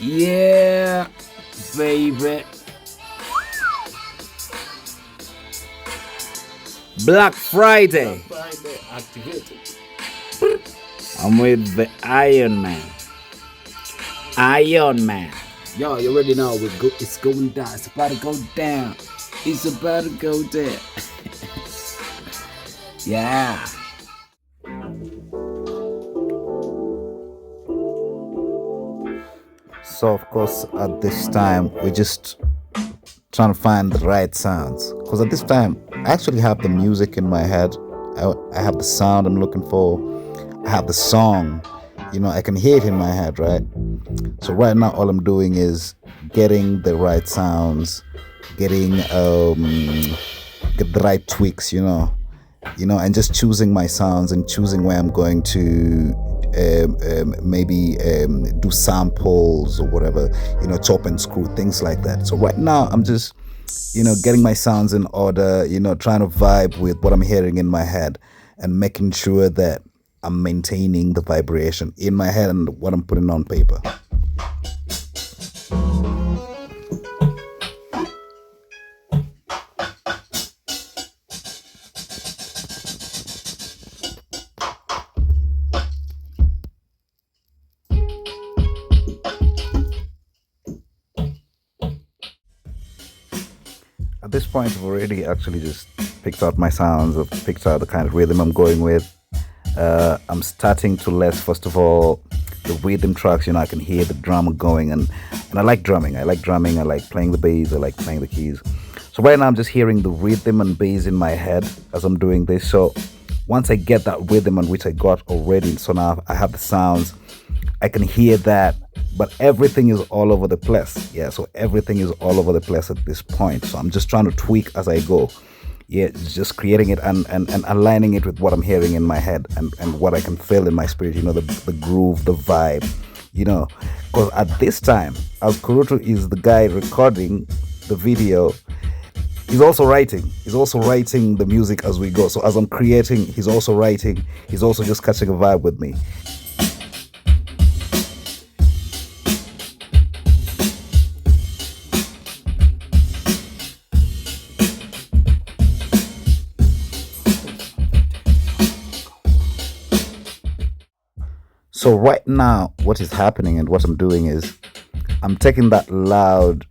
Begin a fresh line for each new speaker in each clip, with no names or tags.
Yeah, baby. Black Friday.
Friday activated.
I'm with the Iron Man. Iron Man.
Yo, you already know it's going down. It's about to go down.
It's about to go down. Yeah.
So of course at this time we're just trying to find the right sounds because at this time I actually have the music in my head. I have the sound I'm looking for. I have the song. I can hear it in my head, right? So right now all I'm doing is getting the right sounds, getting get the right tweaks, and just choosing my sounds and choosing where I'm going to maybe do samples or whatever, chop and screw, things like that. So right now I'm just, getting my sounds in order, trying to vibe with what I'm hearing in my head and making sure that I'm maintaining the vibration in my head and what I'm putting on paper. At this point, I've already actually just picked out my sounds. I've picked out the kind of rhythm I'm going with. I'm starting to less, first of all, the rhythm tracks. I can hear the drama going, and I like drumming. I like playing the bass. I like playing the keys. So right now, I'm just hearing the rhythm and bass in my head as I'm doing this. So once I get that rhythm on which I got already, so now I have the sounds. I can hear that, but everything is all over the place. Yeah, so everything is all over the place at this point. So I'm just trying to tweak as I go. Yeah, just creating it and aligning it with what I'm hearing in my head and what I can feel in my spirit, the groove, the vibe, Because at this time, as Kurutu is the guy recording the video, he's also writing. He's also writing the music as we go. So as I'm creating, he's also writing. He's also just catching a vibe with me. So right now, what is happening and what I'm doing is I'm taking that loud,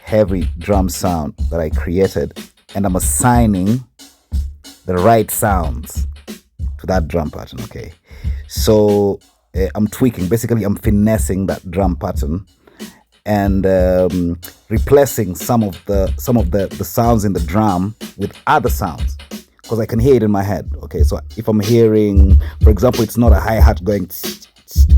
heavy drum sound that I created and I'm assigning the right sounds to that drum pattern, okay? So I'm tweaking, basically I'm finessing that drum pattern and replacing some of the sounds in the drum with other sounds because I can hear it in my head. Okay, so if I'm hearing, for example, it's not a hi-hat going,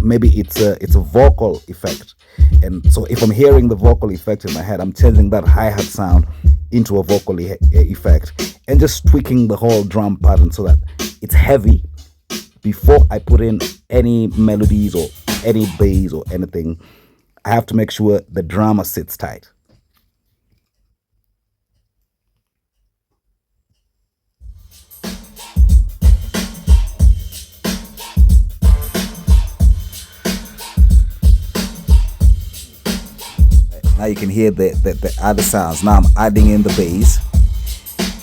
maybe it's a vocal effect, and so if I'm hearing the vocal effect in my head, I'm changing that hi-hat sound into a vocal effect and just tweaking the whole drum pattern so that it's heavy before I put in any melodies or any bass or anything. I have to make sure the drama sits tight. Now you can hear the other sounds. Now I'm adding in the bass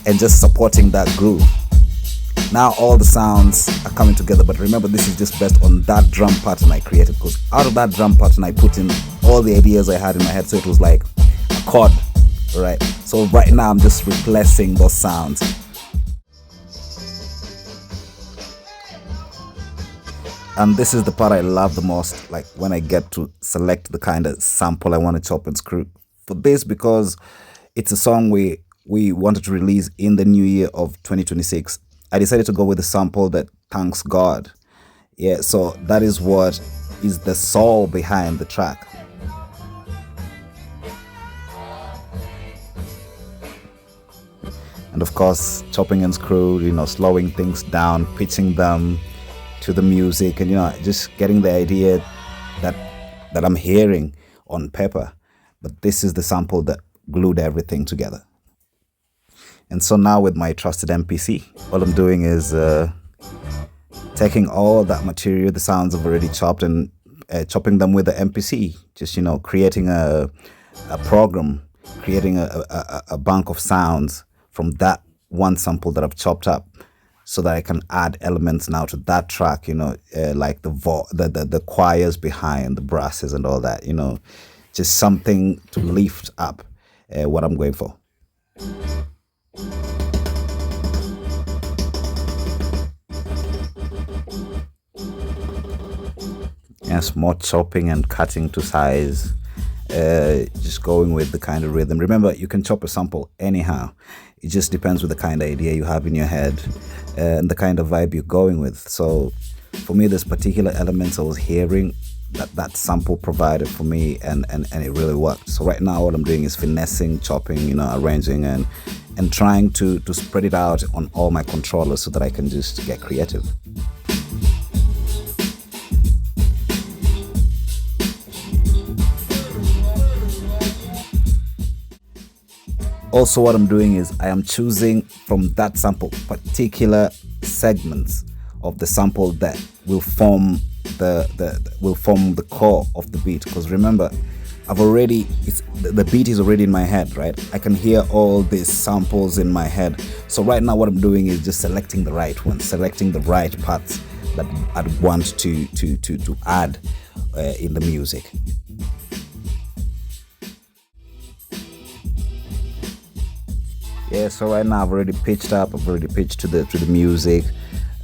and just supporting that groove. Now all the sounds are coming together, but remember this is just based on that drum pattern I created, because out of that drum pattern I put in all the ideas I had in my head, so it was like a chord, right? So right now I'm just replacing those sounds. And this is the part I love the most, like when I get to select the kind of sample I want to chop and screw for this, because it's a song we wanted to release in the new year of 2026. I decided to go with a sample that thanks God. Yeah, so that is what is the soul behind the track. And of course, chopping and screw, slowing things down, pitching them to the music, and just getting the idea that I'm hearing on paper. But this is the sample that glued everything together. And so now with my trusted MPC, all I'm doing is taking all that material, the sounds I've already chopped and chopping them with the MPC, just creating a program, creating a bank of sounds from that one sample that I've chopped up, so that I can add elements now to that track, like the choirs behind, the brasses and all that, just something to lift up what I'm going for. Yes, more chopping and cutting to size, just going with the kind of rhythm. Remember, you can chop a sample anyhow. It just depends with the kind of idea you have in your head and the kind of vibe you're going with. So for me, there's particular elements I was hearing that sample provided for me, and it really worked. So right now, what I'm doing is finessing, chopping, arranging, and trying to spread it out on all my controllers so that I can just get creative. Also, what I'm doing is I am choosing from that sample particular segments of the sample that will form the core of the beat. Because remember, the beat is already in my head, right? I can hear all these samples in my head. So right now, what I'm doing is just selecting the right ones, selecting the right parts that I'd want to add in the music. Yeah, so right now I've already pitched up. I've already pitched to the music.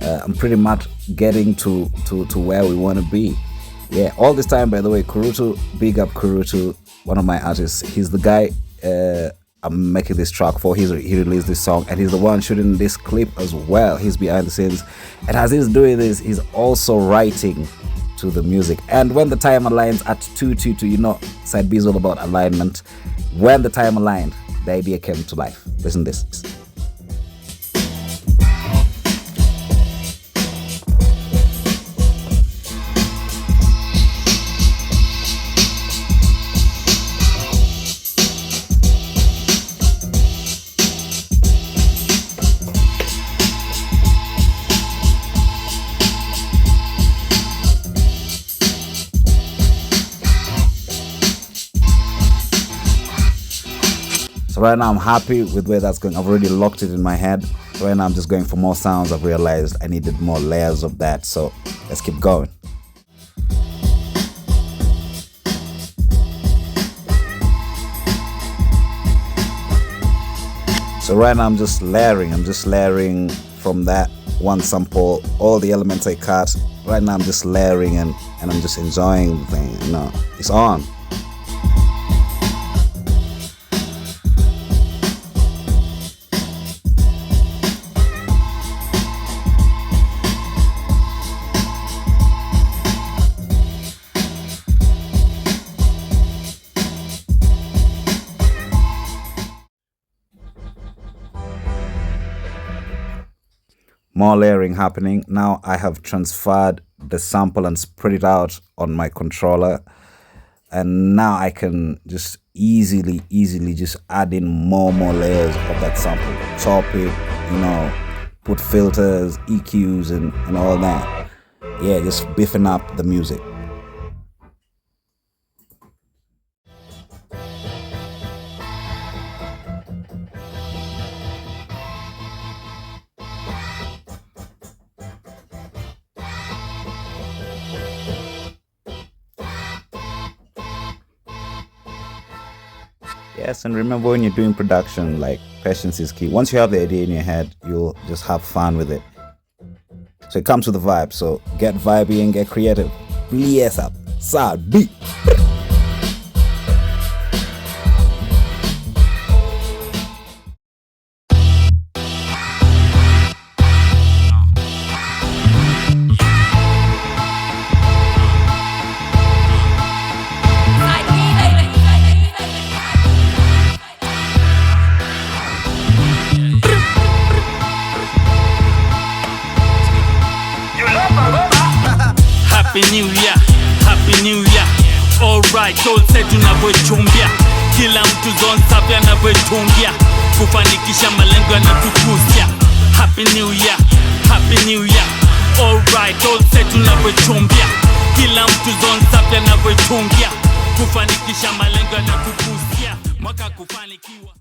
I'm pretty much getting to where we want to be. Yeah, all this time, by the way, Kurutu, big up Kurutu, one of my artists. He's the guy I'm making this track for. He released this song, and he's the one shooting this clip as well. He's behind the scenes, and as he's doing this, he's also writing to the music. And when the time aligns at 2:22, Side B is all about alignment. When the time aligned, the idea came to life. Listen to this. So right now I'm happy with where that's going. I've already locked it in my head. So right now I'm just going for more sounds. I've realized I needed more layers of that. So let's keep going. So right now I'm just layering from that one sample, all the elements I cut. Right now I'm just layering and I'm just enjoying the thing. It's on. More layering happening. Now I have transferred the sample and spread it out on my controller, and now I can just easily just add in more layers of that sample, chop it, put filters, EQs and all that. Yeah, just beefing up the music. Yes, and remember, when you're doing production, like, patience is key. Once you have the idea in your head, you'll just have fun with it. So it comes with the vibe. So get vibey and get creative. Yes, up. Sabi.
Happy New Year, Happy New Year. Alright, all set tunavyochumbia. Kila mtu zone safi anavyotungia. Kufanikisha malengo yanatukusia. Happy New Year, Happy New Year. Alright, all set tunavyochumbia. kila mtu zone safi anavyoitungia kufanikisha malengo na kukusia mwaka kufanikiwa.